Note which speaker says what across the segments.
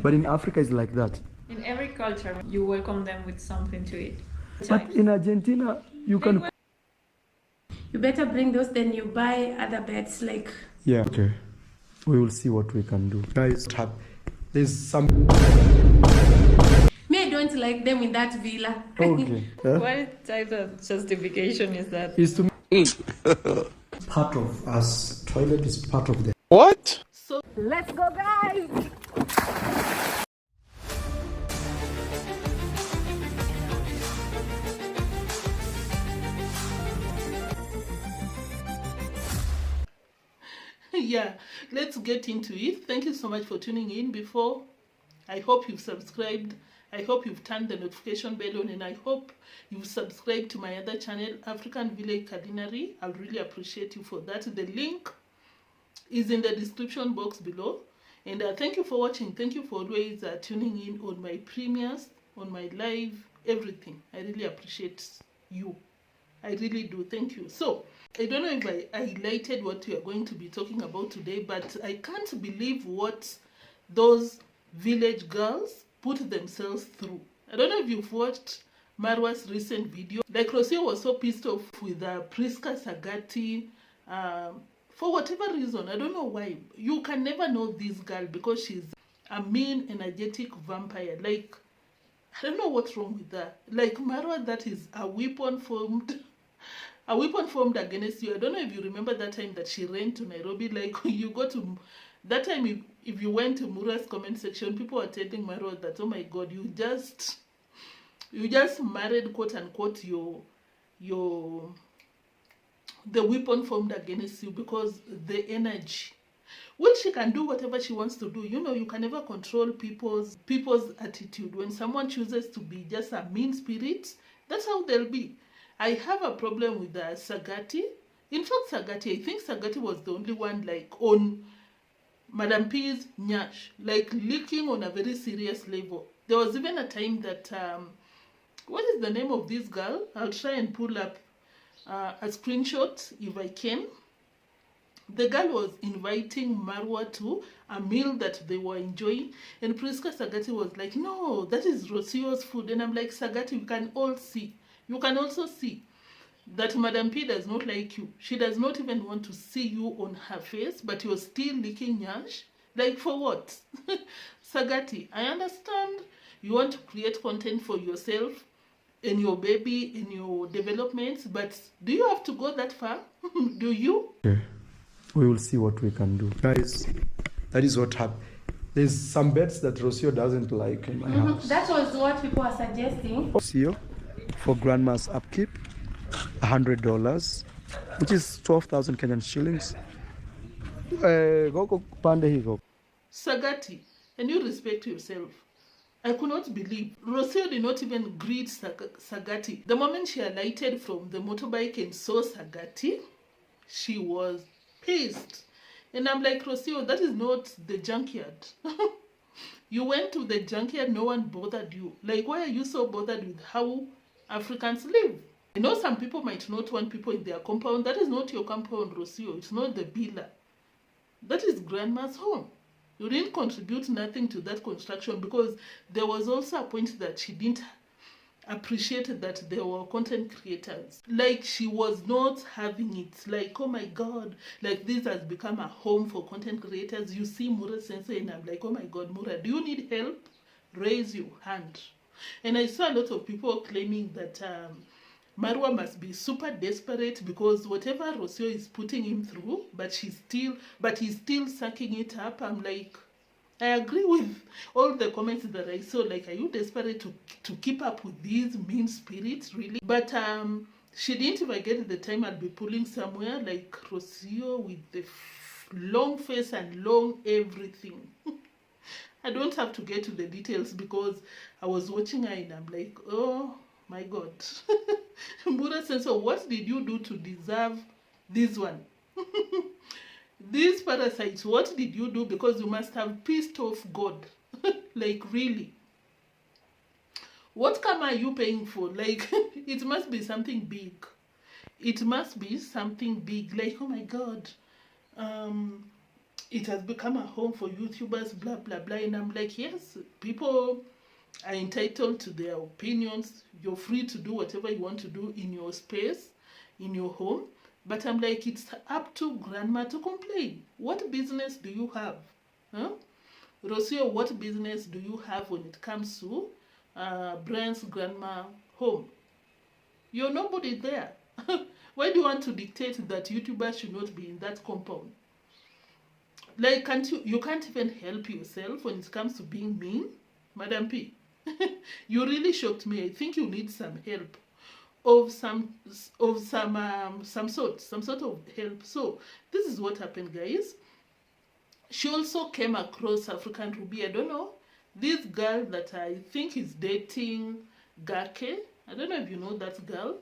Speaker 1: But in Africa, it's like that.
Speaker 2: In every culture, you welcome them with something to eat.
Speaker 1: But in Argentina, you can...
Speaker 3: You better bring those, then you buy other beds, like...
Speaker 1: Yeah, okay. We will see what we can do. Guys, there's some...
Speaker 3: Me, I don't like them in that villa.
Speaker 1: Okay.
Speaker 2: What type of justification is that?
Speaker 1: Is to part of us. Toilet is part of the...
Speaker 4: What?
Speaker 3: So, let's go, guys!
Speaker 5: Yeah, let's get into it. Thank you so much for tuning in. Before, I hope you've subscribed. I hope you've turned the notification bell on, and I hope you've subscribed to my other channel, African Village Culinary. I would really appreciate you for that. The link is in the description box below. And thank you for watching. Thank you for always tuning in on my premieres, on my live, everything. I really appreciate you. I really do. Thank you. So, I don't know if I highlighted what we are going to be talking about today, but I can't believe what those village girls put themselves through. I don't know if you've watched Marwa's recent video. Like, Rosio was so pissed off with Priscah Sagati for whatever reason. I don't know why. You can never know this girl because she's a mean, energetic vampire. Like, I don't know what's wrong with her. Like, Marwa, that is a weapon formed against you. I don't know if you remember that time that she ran to Nairobi. Like, you go to that time, if you went to Mura's comment section, people were telling Marwa that, oh my God, you just married, quote unquote, the weapon formed against you, because the energy, which she can do whatever she wants to do. You know, you can never control people's attitude. When someone chooses to be just a mean spirit, that's how they'll be. I have a problem with Sagati. In fact, Sagati, I think Sagati was the only one, like, on Madam P's nyash, like, leaking on a very serious level. There was even a time that, what is the name of this girl? I'll try and pull up a screenshot if I can. The girl was inviting Marwa to a meal that they were enjoying, and Priscah Sagati was like, no, that is Rosio's food. And I'm like, Sagati, you can all see. You can also see that Madam P does not like you. She does not even want to see you on her face, but you're still licking nyash. Like, for what? Sagati, I understand you want to create content for yourself and your baby and your developments, but do you have to go that far? Do you?
Speaker 1: Okay. We will see what we can do. Guys, that is what happened. There's some beds that Rosio doesn't like in my house.
Speaker 3: That was what people are suggesting.
Speaker 1: Rosio, for grandma's upkeep, $100, which is 12,000 Kenyan shillings.
Speaker 5: Sagati, and you respect yourself. I could not believe. Rosio did not even greet Sagati. The moment she alighted from the motorbike and saw Sagati, she was pissed. And I'm like, Rosio, that is not the junkyard. You went to the junkyard, no one bothered you. Like, why are you so bothered with how Africans live? I know some people might not want people in their compound. That is not your compound, Rosio. It's not the villa. That is grandma's home. You didn't contribute nothing to that construction, because there was also a point that she didn't appreciate that there were content creators. Like, she was not having it. Like, oh my God, like, this has become a home for content creators. You see Mura Sensei, and I'm like, oh my God, Mura, do you need help? Raise your hand. And I saw a lot of people claiming that Marwa must be super desperate because whatever Rosio is putting him through, but he's still sucking it up. I'm like, I agree with all the comments that I saw. Like, are you desperate to keep up with these mean spirits, really? But she didn't. If I get the time, I'll be pulling somewhere like Rosio with the long face and long everything. I don't have to get to the details because I was watching her and I'm like, oh my God. Mura says, so what did you do to deserve this one? These parasites, what did you do? Because you must have pissed off God. Like, really. What karma are you paying for? Like, it must be something big. It must be something big. Like, oh my God. it has become a home for YouTubers, blah, blah, blah. And I'm like, yes, people are entitled to their opinions. You're free to do whatever you want to do in your space, in your home. But I'm like, it's up to grandma to complain. What business do you have? Huh? Rosio, what business do you have when it comes to Brian's grandma home? You're nobody there. Why do you want to dictate that YouTubers should not be in that compound? Like, you can't even help yourself when it comes to being mean? Madam P, you really shocked me. I think you need some help of some sort of help. So this is what happened, guys. She also came across African Ruby. I don't know, this girl that I think is dating Gake. I don't know if you know that girl.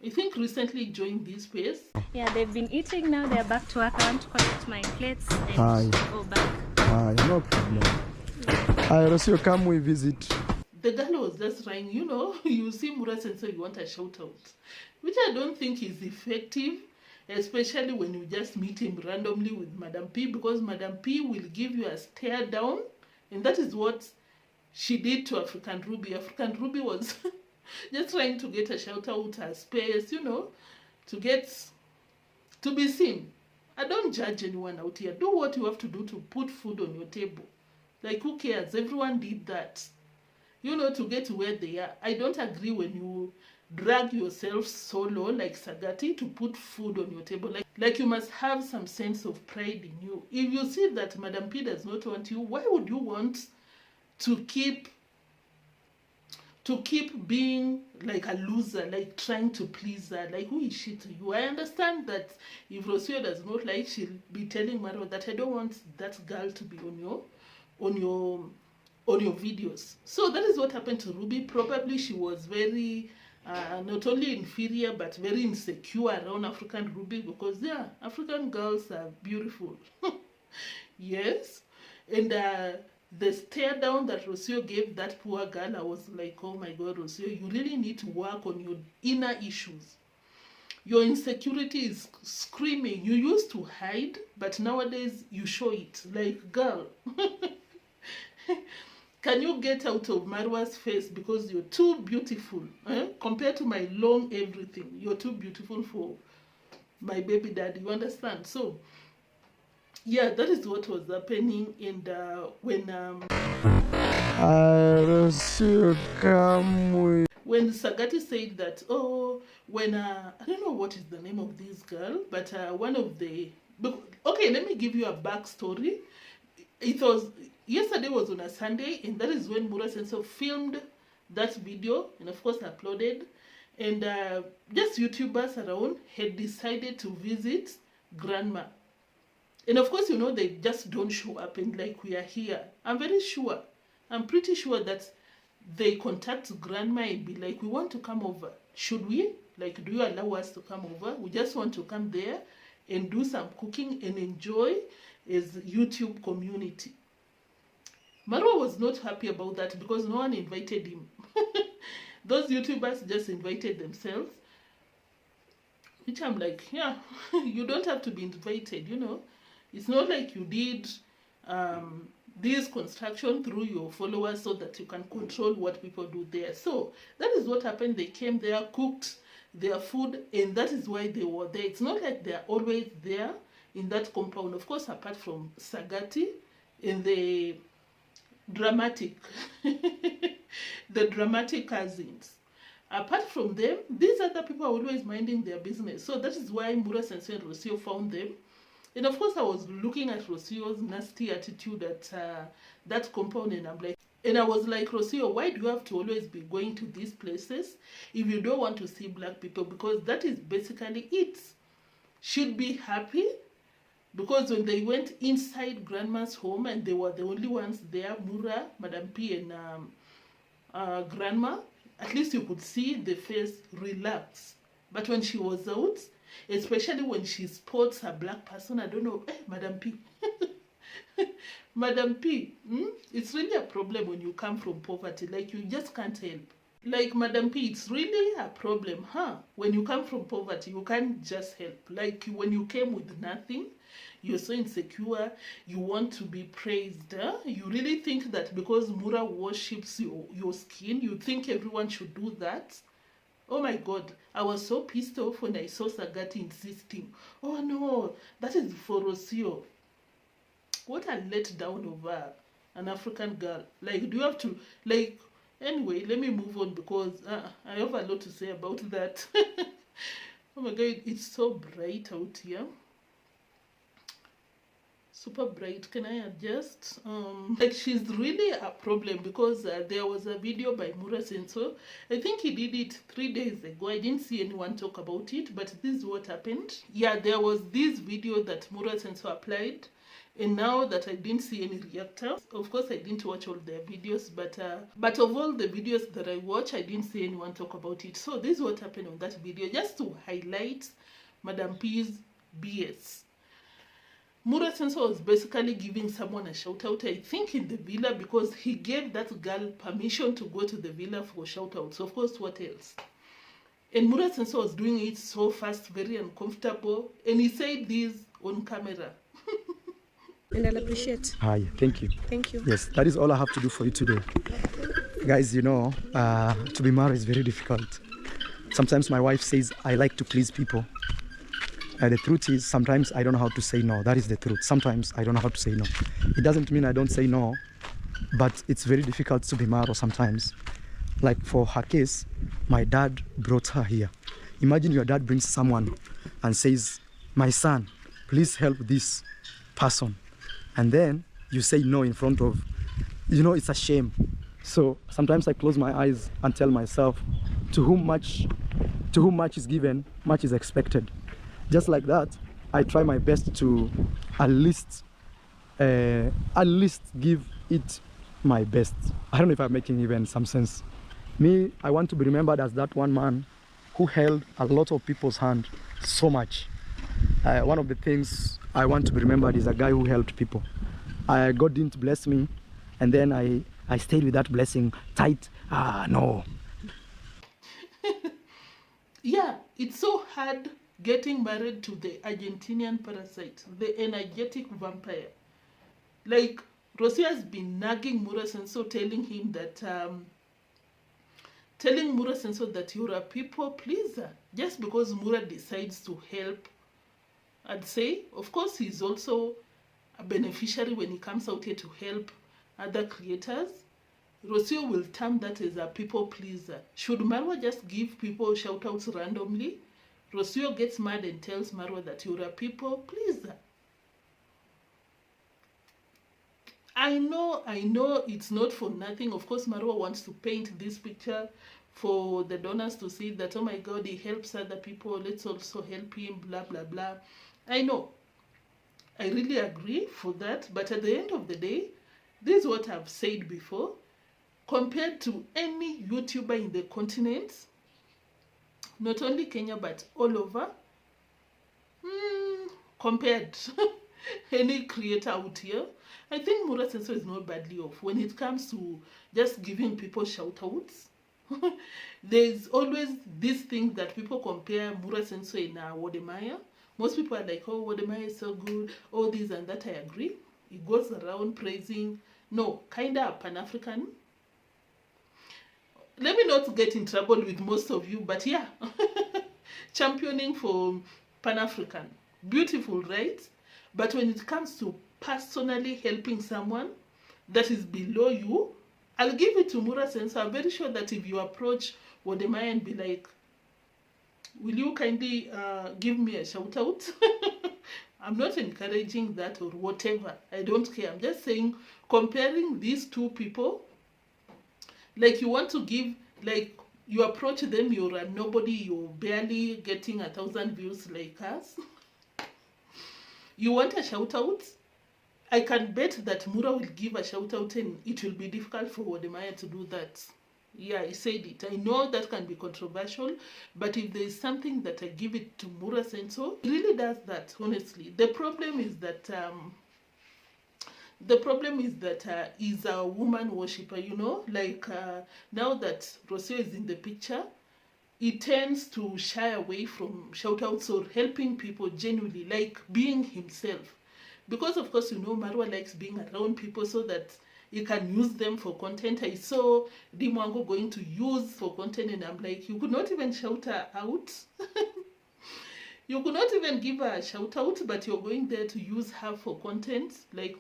Speaker 5: I think recently joined this space.
Speaker 4: Yeah, they've been eating now. They're back to work. I want to collect my plates and go back.
Speaker 1: Hi, no problem. Hi, Rosio, come we visit.
Speaker 5: The girl was just trying, you know, you see Muras and so you want a shout out, which I don't think is effective, especially when you just meet him randomly with Madam P, because Madam P will give you a stare down, and that is what she did to African Ruby. African Ruby was just trying to get a shout out, a space, you know, to be seen. I don't judge anyone out here. Do what you have to do to put food on your table. Like, who cares? Everyone did that, you know, to get to where they are. I don't agree when you drag yourself solo like Sagati to put food on your table. Like you must have some sense of pride in you. If you see that Madam P does not want you, why would you want to keep being like a loser, like trying to please her? Like, who is she to you? I understand that if Rosio does not like, she'll be telling Marwa that I don't want that girl to be on your videos. So that is what happened to Ruby. Probably she was very not only inferior but very insecure around African Ruby, because yeah, African girls are beautiful. Yes. And the stare down that Rosio gave that poor girl, I was like, oh my God, Rosio, you really need to work on your inner issues. Your insecurity is screaming. You used to hide, but nowadays you show it. Like, girl, can you get out of Marwa's face, because you're too beautiful, compared to my long everything. You're too beautiful for my baby daddy, you understand? So yeah, that is what was happening. And when Sagati said that, when I don't know what is the name of this girl, but one of the, okay, let me give you a backstory. It was, yesterday was on a Sunday, and that is when Mura Senso filmed that video and of course uploaded. And just YouTubers around had decided to visit grandma. And of course, you know, they just don't show up and like, we are here. I'm pretty sure that they contact grandma and be like, we want to come over. Should we? Like, do you allow us to come over? We just want to come there and do some cooking and enjoy as YouTube community. Marwa was not happy about that because no one invited him. Those YouTubers just invited themselves. Which I'm like, yeah, you don't have to be invited, you know. It's not like you did this construction through your followers so that you can control what people do there. So that is what happened. They came there, cooked their food, and that is why they were there. It's not like they're always there in that compound. Of course, apart from Sagati and the dramatic, the dramatic cousins. Apart from them, these other people are always minding their business. So that is why Mura Sensei and Rosio found them. And of course, I was looking at Rosio's nasty attitude at that compound, and I was like, Rosio, why do you have to always be going to these places if you don't want to see black people? Because that is basically it. She'd be happy because when they went inside grandma's home and they were the only ones there, Mura, Madam P, and grandma, at least you could see the face relax. But when she was out, especially when she spots a black person, I don't know, Madam P. Madam P, it's really a problem when you come from poverty. Like, you just can't help. Like, Madam P, it's really a problem, huh? When you come from poverty, you can't just help. Like, when you came with nothing, you're so insecure, you want to be praised. Huh? You really think that because Mura worships your skin, you think everyone should do that? Oh my God, I was so pissed off when I saw Sagati insisting, oh no, that is for Rosio. What a letdown of an African girl. Like, do you have to, like, anyway, let me move on because I have a lot to say about that. Oh my God, it's so bright out here. Super bright. Can I adjust? Like, she's really a problem because there was a video by Mura Senso. I think he did it 3 days ago. I didn't see anyone talk about it, but this is what happened. Yeah, there was this video that Mura Senso applied, and now that I didn't see any reactors. Of course, I didn't watch all their videos, but of all the videos that I watched, I didn't see anyone talk about it. So this is what happened on that video, just to highlight Madam P's BS. Mura Senso was basically giving someone a shout out, I think in the villa, because he gave that girl permission to go to the villa for shout outs. Of course, what else? And Mura Senso was doing it so fast, very uncomfortable, and he said this on camera.
Speaker 6: And I'll appreciate.
Speaker 1: Hi, thank you.
Speaker 6: Thank you.
Speaker 1: Yes, that is all I have to do for you today. Guys, you know, to be married is very difficult. Sometimes my wife says I like to please people. The truth is, sometimes I don't know how to say no. That is the truth. Sometimes I don't know how to say no. It doesn't mean I don't say no, but it's very difficult to be married sometimes. Like for her case, my dad brought her here. Imagine your dad brings someone and says, my son, please help this person. And then you say no in front of, you know, it's a shame. So sometimes I close my eyes and tell myself, to whom much is given, much is expected. Just like that, I try my best to at least give it my best. I don't know if I'm making even some sense. Me, I want to be remembered as that one man who held a lot of people's hand so much. One of the things I want to be remembered is a guy who helped people. God didn't bless me, and then I stayed with that blessing tight. No.
Speaker 5: Yeah, it's so hard getting married to the Argentinian parasite, the energetic vampire. Like, Rosio has been nagging Mura Senso, telling Mura Senso that you're a people pleaser. Just because Mura decides to help, I'd say, of course, he's also a beneficiary when he comes out here to help other creators. Rosio will term that as a people pleaser. Should Marwa just give people shout outs randomly? Rosio gets mad and tells Marwa that you're a people pleaser. I know it's not for nothing. Of course, Marwa wants to paint this picture for the donors to see that, oh my God, he helps other people, let's also help him, blah, blah, blah. I know. I really agree for that. But at the end of the day, this is what I've said before. Compared to any YouTuber in the continent, not only Kenya, but all over, compared any creator out here, I think Mura Senso is not badly off when it comes to just giving people shout-outs. There's always this thing that people compare Mura Senso and Wodemaya. Most people are like, oh, Wodemaya is so good, all this and that. I agree. He goes around praising, no, kind of Pan-African. Let me not get in trouble with most of you, but yeah, championing for Pan-African. Beautiful, right? But when it comes to personally helping someone that is below you, I'll give it to Mura Senso. I'm very sure that if you approach Wodemaya and be like, will you kindly give me a shout out? I'm not encouraging that or whatever. I don't care. I'm just saying, comparing these two people, like you want to give, like you approach them, you're a nobody, you're barely getting 1,000 views like us. You want a shout out? I can bet that Mura will give a shout out and it will be difficult for Wodemaya to do that. Yeah, I said it. I know that can be controversial, but if there is something that I give it to Mura Senso, it really does that, honestly. The problem is that he's a woman worshipper, you know, like now that Rosio is in the picture, he tends to shy away from shout outs or helping people genuinely, like being himself. because of course, you know, Marwa likes being around people so that you can use them for content. I saw deemwango going to use for content, and I'm like, you could not even shout her out. You could not even give her a shout out, but you're going there to use her for content. Like,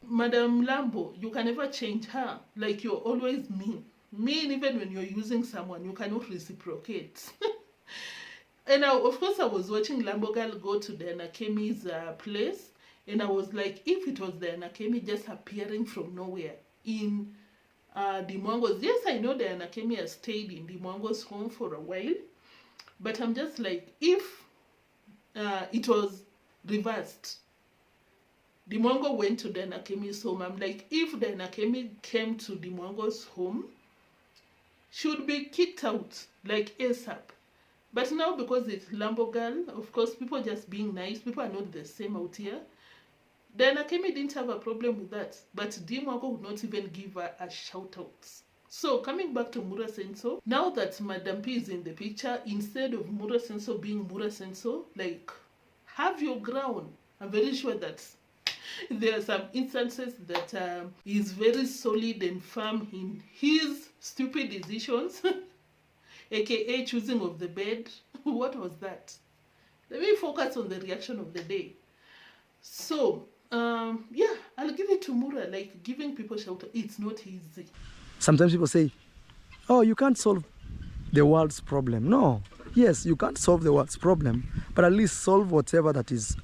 Speaker 5: Madam Lambo, you can never change her. Like, you're always mean. Mean even when you're using someone, you cannot reciprocate. And now, of course, I was watching Lambo Girl go to the Nakemi's place, and I was like, if it was the Nakemi just appearing from nowhere in deemwango's. Yes, I know the Nakemi has stayed in deemwango's home for a while, but I'm just like, if it was reversed, deemwango went to the Nakemi's home, I'm like, if the Nakemi came to deemwango's home, she would be kicked out, like ASAP. But now, because it's Lambo Girl, of course, people just being nice, people are not the same out here. Then Nakemi didn't have a problem with that, but deemwango would not even give her a shout out. So, coming back to Mura Senso, now that Madam P is in the picture, instead of Mura Senso being Mura Senso, like, have your ground. I'm very sure that there are some instances that he's very solid and firm in his stupid decisions, aka choosing of the bed. What was that? Let me focus on the reaction of the day. So, yeah, I'll give it to Mura, like giving people shelter. It's not easy.
Speaker 1: Sometimes people say, oh, you can't solve the world's problem. No, yes, you can't solve the world's problem, but at least solve whatever that is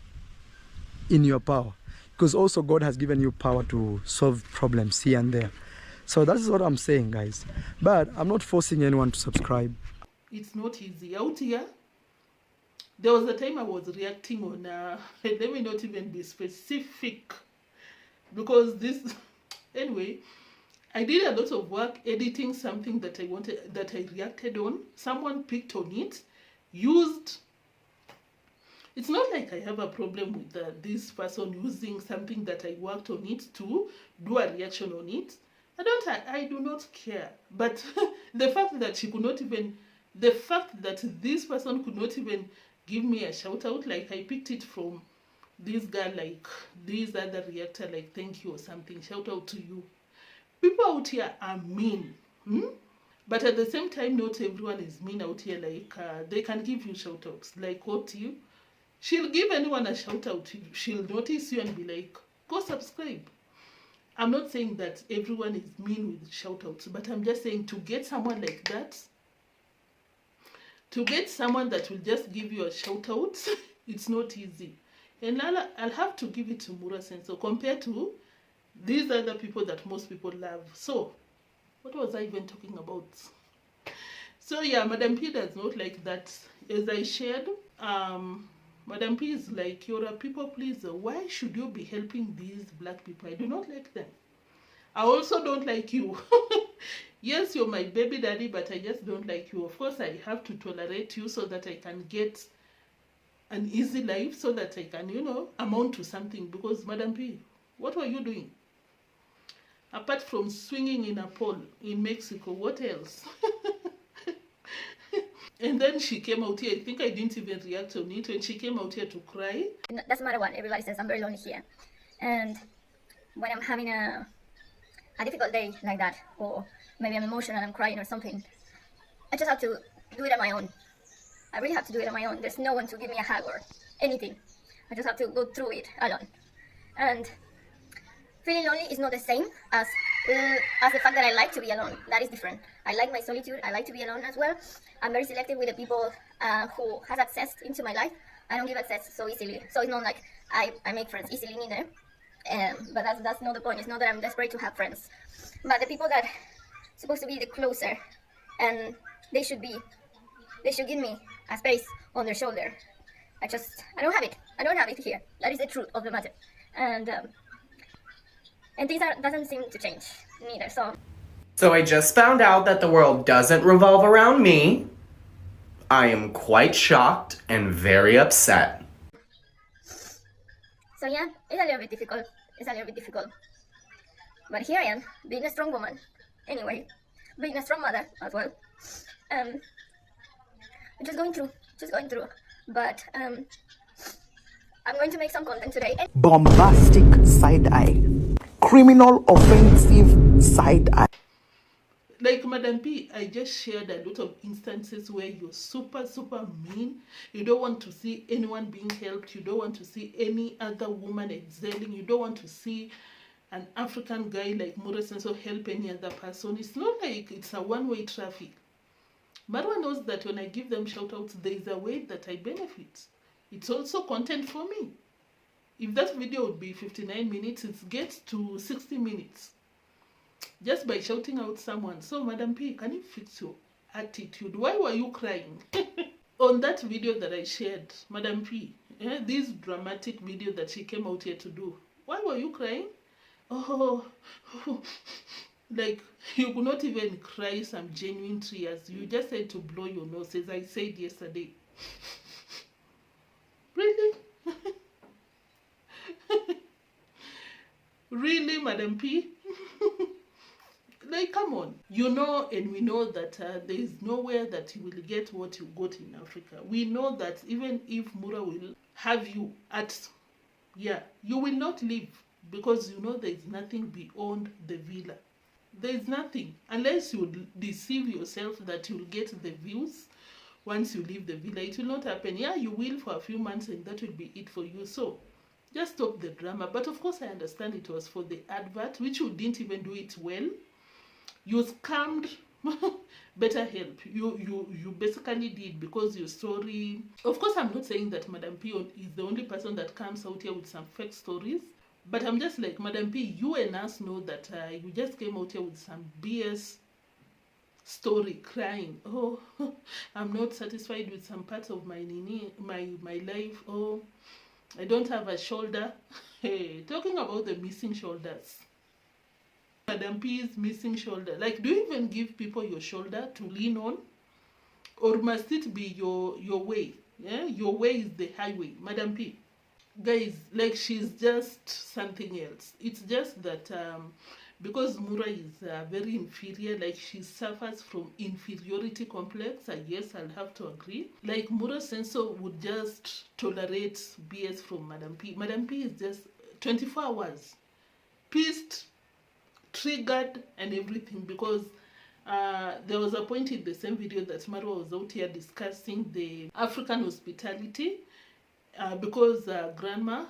Speaker 1: in your power. Because also God has given you power to solve problems here and there. So that is what I'm saying, guys. But I'm not forcing anyone to subscribe.
Speaker 5: It's not easy out here. There was a time I was reacting on, let me not even be specific, because this, anyway, I did a lot of work editing something that I wanted, that I reacted on. Someone picked on it, used. It's not like I have a problem with this person using something that I worked on it to do a reaction on it. I do not care. But the fact that she could not even, the fact that this person could not even give me a shout out, like I picked it from this guy, like this other reactor, like thank you or something, shout out to you. People out here are mean. But at the same time, not everyone is mean out here. Like they can give you shout outs. Like what you, she'll give anyone a shout out. She'll notice you and be like, go subscribe. I'm not saying that everyone is mean with shout outs, but I'm just saying to get someone like that, to get someone that will just give you a shout out, it's not easy. And I'll have to give it to Mura Senso compared to these other people that most people love. So, what was I even talking about? So yeah, Madam P does not like that. As I shared, Madam P is like, you're a people pleaser. Why should you be helping these black people? I do not like them. I also don't like you. Yes, you're my baby daddy, but I just don't like you. Of course, I have to tolerate you so that I can get an easy life, so that I can, you know, amount to something. Because, Madam P, what were you doing? Apart from swinging in a pole in Mexico, what else? And then she came out here. I think I didn't even react on it. When she came out here to cry.
Speaker 7: Doesn't matter what, everybody says I'm very lonely here. And when I'm having a difficult day like that, or maybe I'm emotional and I'm crying or something, I just have to do it on my own. I really have to do it on my own. There's no one to give me a hug or anything. I just have to go through it alone. And feeling lonely is not the same as the fact that I like to be alone. That is different. I like my solitude. I like to be alone as well. I'm very selective with the people who has access into my life. I don't give access so easily. So it's not like I make friends easily neither. But that's not the point. It's not that I'm desperate to have friends. But the people that are supposed to be the closer, and they should give me a space on their shoulder. I don't have it. I don't have it here. That is the truth of the matter. And things doesn't seem to change neither.
Speaker 8: So I just found out that the world doesn't revolve around me. I am quite shocked and very upset.
Speaker 7: So yeah, it's a little bit difficult. But here I am, being a strong woman. Anyway, being a strong mother as well. Just going through. But I'm going to make some content today. And
Speaker 9: Bombastic side-eye. Criminal offensive side-eye.
Speaker 5: Like Madam P, I just shared a lot of instances where you're super, super mean. You don't want to see anyone being helped. You don't want to see any other woman excelling. You don't want to see an African guy like Mura Senso help any other person. It's not like it's a one-way traffic. Marwa knows that when I give them shout-outs, there is a way that I benefit. It's also content for me. If that video would be 59 minutes, it gets to 60 minutes. Just by shouting out someone. So, Madam P, can you fix your attitude? Why were you crying? On that video that I shared, Madam P, this dramatic video that she came out here to do, why were you crying? Oh, like you could not even cry some genuine tears. You just had to blow your nose, as I said yesterday. Really? Really, Madam P? Like, come on. You know, and we know that there is nowhere that you will get what you got in Africa. We know that even if Mura will have you at, you will not leave, because you know there is nothing beyond the villa. There is nothing, unless you deceive yourself that you'll get the views once you leave the villa. It will not happen. Yeah, you will for a few months, and that will be it for you. So just stop the drama. But of course I understand it was for the advert, which you didn't even do it well. You scammed. Better help. You basically did, because your story, of course I'm not saying that Madam P is the only person that comes out here with some fake stories, but I'm just like, Madam P, you and us know that you just came out here with some BS story, crying. Oh, I'm not satisfied with some parts of my life. Oh, I don't have a shoulder. Hey, talking about the missing shoulders. Madam P's missing shoulder. Like, do you even give people your shoulder to lean on? Or must it be your way? Yeah, your way is the highway. Madam P, guys, like, she's just something else. It's just that because Mura is very inferior, like, she suffers from inferiority complex. Yes, I'll have to agree. Like, Mura Senso would just tolerate BS from Madam P. Madam P is just 24 hours pissed, triggered, and everything, because there was a point in the same video that Marwa was out here discussing the African hospitality, because Brian's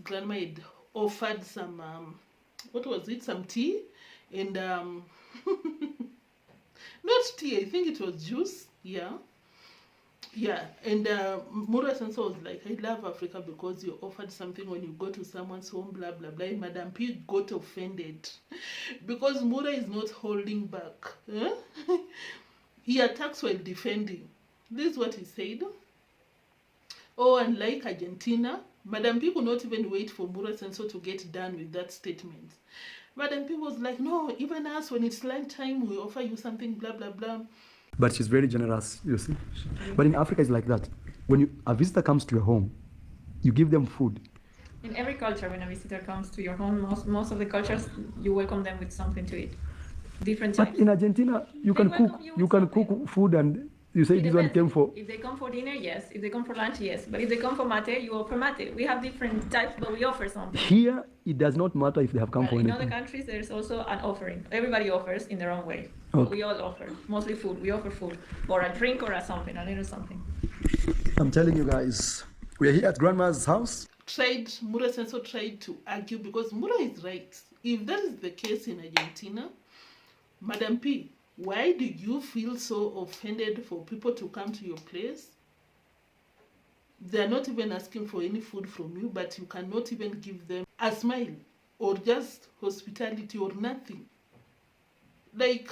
Speaker 5: grandma had offered some what was it, some tea, and not tea, I think it was juice. And Mura Senso was like, I love Africa because you offered something when you go to someone's home, blah blah blah. And Madam P got offended because Mura is not holding back. He attacks while defending. This is what he said. Oh, unlike Argentina, Madam P could not even wait for Mura Senso to get done with that statement. Madam P was like, no, even us, when it's lunchtime, we offer you something, blah blah blah.
Speaker 1: But she's very generous, you see. But in Africa, it's like that. When a visitor comes to your home, you give them food.
Speaker 2: In every culture, when a visitor comes to your home, most of the cultures, you welcome them with something to eat. Different types.
Speaker 1: But in Argentina, you can cook food, and you say this one came for...
Speaker 2: If they come for dinner, yes. If they come for lunch, yes. But if they come for mate, you offer mate. We have different types, but we offer something.
Speaker 1: Here, it does not matter if they have come for anything.
Speaker 2: In other countries, there's also an offering. Everybody offers in their own way.
Speaker 1: Okay.
Speaker 2: We all offer. Mostly food. We offer food. Or a drink or a something, a little something.
Speaker 1: I'm telling you guys, we're here at Grandma's house.
Speaker 5: Mura Senso tried to argue, because Mura is right. If that is the case in Argentina, Madam P, why do you feel so offended for people to come to your place? They're not even asking for any food from you, but you cannot even give them a smile or just hospitality or nothing. Like,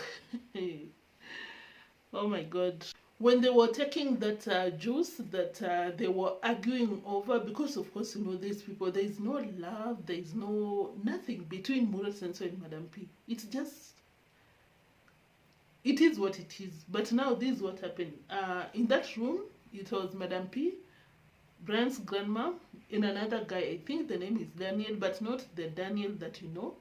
Speaker 5: oh my God. When they were taking that juice that they were arguing over, because of course, you know, these people, there is no love, there is nothing between Mura Senso and Madam P. It's just, it is what it is. But now this is what happened. In that room, it was Madam P, Brian's grandma, and another guy. I think the name is Daniel, but not the Daniel that you know.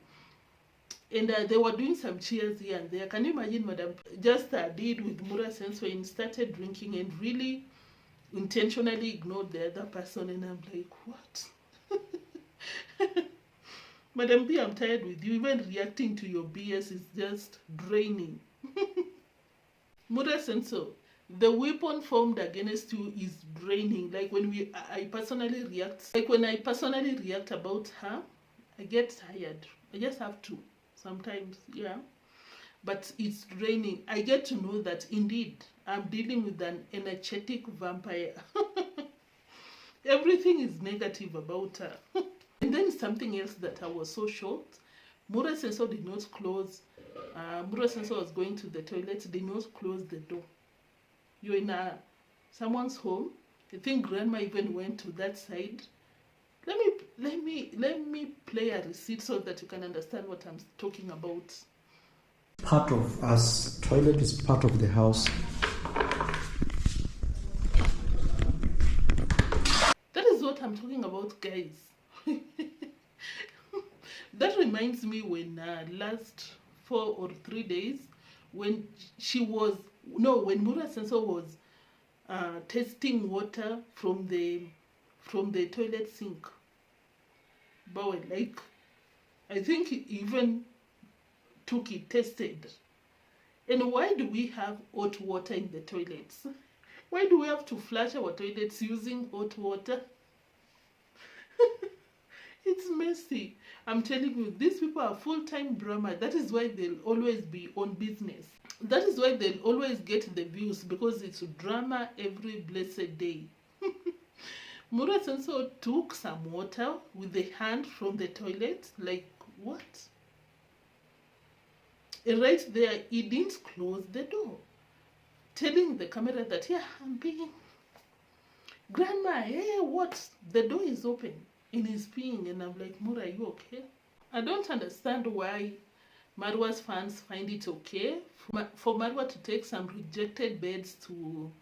Speaker 5: And they were doing some cheers here and there. Can you imagine Madam P just did with Mura Senso and started drinking and really intentionally ignored the other person, and I'm like, what? Madam B, I'm tired with you. Even reacting to your BS is just draining. Mura Senso, the weapon formed against you is draining. Like when I personally react, about her, I get tired. I just have to sometimes, yeah. But it's draining. I get to know that indeed I'm dealing with an energetic vampire. Everything is negative about her. And then something else that I was so shocked. Mura Senso did not close. Mura Senso was going to the toilet, did not close the door. You're in someone's home. I think grandma even went to that side. Let me play a receipt so that you can understand what I'm talking about.
Speaker 1: Part of us, toilet is part of the house.
Speaker 5: That is what I'm talking about, guys. That reminds me when last 4 or 3 days, when Mura Senso was testing water from the toilet sink. But like, I think he even took it, tested. And why do we have hot water in the toilets? Why do we have to flush our toilets using hot water? It's messy. I'm telling you, these people are full-time drama. That is why they'll always be on business. That is why they'll always get the views, because it's drama every blessed day. Mura Senso took some water with the hand from the toilet. Like, what? And right there, he didn't close the door, telling the camera that, yeah, I'm being... Grandma, hey, what? The door is open. And he's peeing, and I'm like, Mura, are you okay? I don't understand why Marwa's fans find it okay for Marwa to take some rejected beds to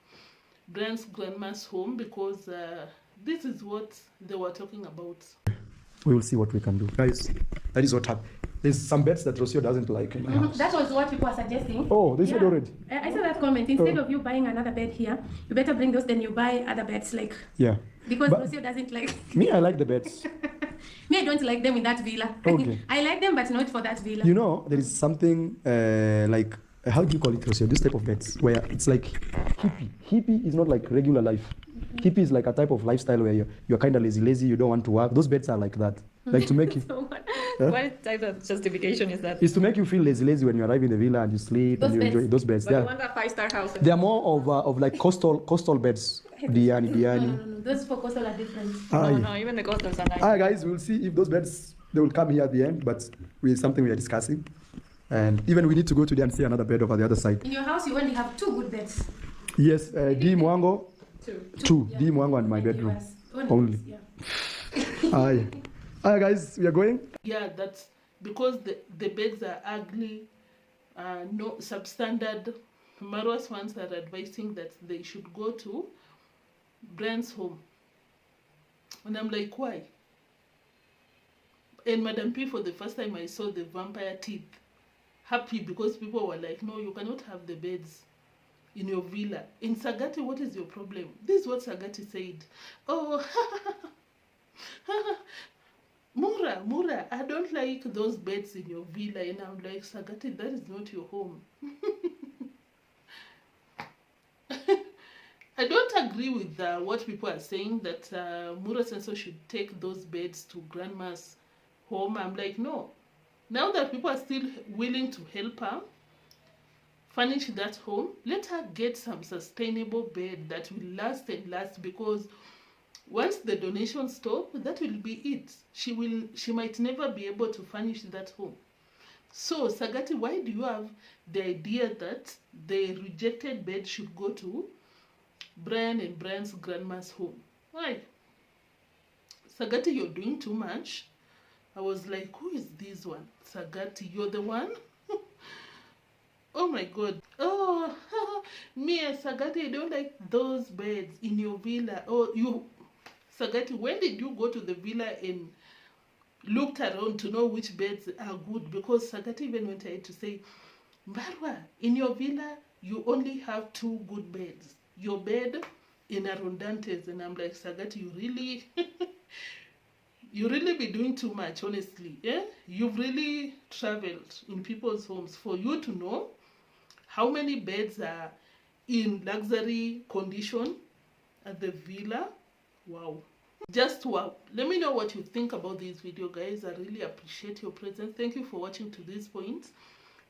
Speaker 5: Brian's grandma's home, because this is what they were talking about.
Speaker 1: We will see what we can do. Guys, that is what happened. There's some beds that Rosio doesn't like in my house.
Speaker 3: That was what people are suggesting.
Speaker 1: Oh, they said already.
Speaker 3: I saw that comment. Instead of you buying another bed here, you better bring those, then you buy other beds, like...
Speaker 1: Yeah.
Speaker 3: Because Rosio doesn't like...
Speaker 1: Me, I like the beds.
Speaker 3: Me, I don't like them in that villa.
Speaker 1: Okay.
Speaker 3: I like them, but not for that villa.
Speaker 1: You know, there is something like... How do you call it, Rosio? This type of beds, where it's like hippie. Hippie is not like regular life. Hippie is like a type of lifestyle where you're kind of lazy, you don't want to work. Those beds are like that. Like to make you...
Speaker 2: What type of justification is that?
Speaker 1: It's to make you feel lazy when you arrive in the villa and you sleep and you enjoy those beds.
Speaker 2: But you want a 5-star house.
Speaker 1: They are more of like coastal beds. Diani.
Speaker 3: No. Those for coastal are different.
Speaker 2: No, even the coastals are nice.
Speaker 1: Guys, we'll see if those beds, they will come here at the end, but it's something we are discussing. And even we need to go today and see another bed over the other side.
Speaker 3: In your house, you only have 2 good beds.
Speaker 1: Yes, deemwango. 2. Yeah. Deemwango and my bedroom. Only. Yeah. Hi guys, we are going.
Speaker 5: Yeah, that's because the beds are ugly, no substandard. Marwa's fans are advising that they should go to Brian's home. And I'm like, why? And Madam P, for the first time I saw the vampire teeth. Happy because people were like, no, you cannot have the beds in your villa. In Sagati, what is your problem? This is what Sagati said. Oh, Mura, I don't like those beds in your villa. And I'm like, Sagati, that is not your home. I don't agree with what people are saying, that Mura Senso should take those beds to grandma's home. I'm like, no. Now that people are still willing to help her furnish that home, let her get some sustainable bed that will last and last, because once the donations stop, that will be it. She might never be able to furnish that home. So, Sagati, why do you have the idea that the rejected bed should go to Brian and Brian's grandma's home? Why? Sagati, you're doing too much. I was like, who is this one? Sagati, you're the one? Oh my God. Oh, me and Sagati, I don't like those beds in your villa. Oh, you... Sagati, when did you go to the villa and looked around to know which beds are good? Because Sagati even went ahead to say, Marwa, in your villa, you only have 2 good beds. Your bed in Aarondante, and I'm like, Sagati, you really you really be doing too much, honestly. You've really traveled in people's homes for you to know how many beds are in luxury condition at the villa. Wow. Just wow. Let me know what you think about this video, guys. I really appreciate your presence. Thank you for watching to this point.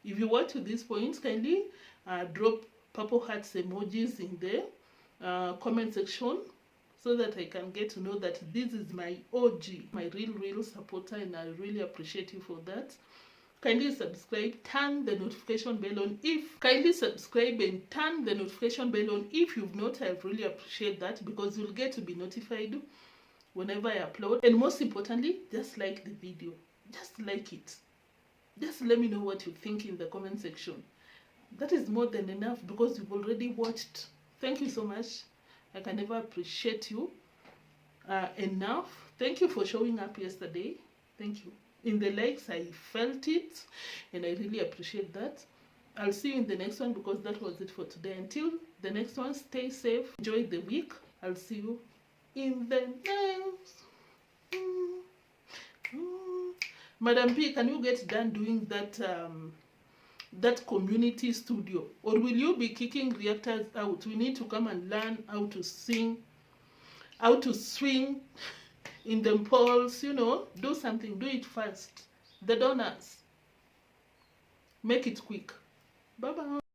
Speaker 5: If you watch to this point, kindly drop purple hearts emojis in the comment section, so that I can get to know that this is my OG, my real supporter, and I really appreciate you for that. Kindly subscribe, turn the notification bell on kindly subscribe and turn the notification bell on if you've not. I really appreciate that, because you'll get to be notified whenever I upload. And most importantly, just like the video. Just like it. Just let me know what you think in the comment section. That is more than enough, because you've already watched. Thank you so much. I can never appreciate you enough. Thank you for showing up yesterday. Thank you. In the likes, I felt it, and I really appreciate that. I'll see you in the next one, because that was it for today. Until the next one, stay safe, enjoy the week. I'll see you in the next. Madam P, can you get done doing that that community studio, or will you be kicking reactors out? We need to come and learn how to sing, how to swing in the poles, you know. Do something, do it fast. The donors, make it quick. Bye bye.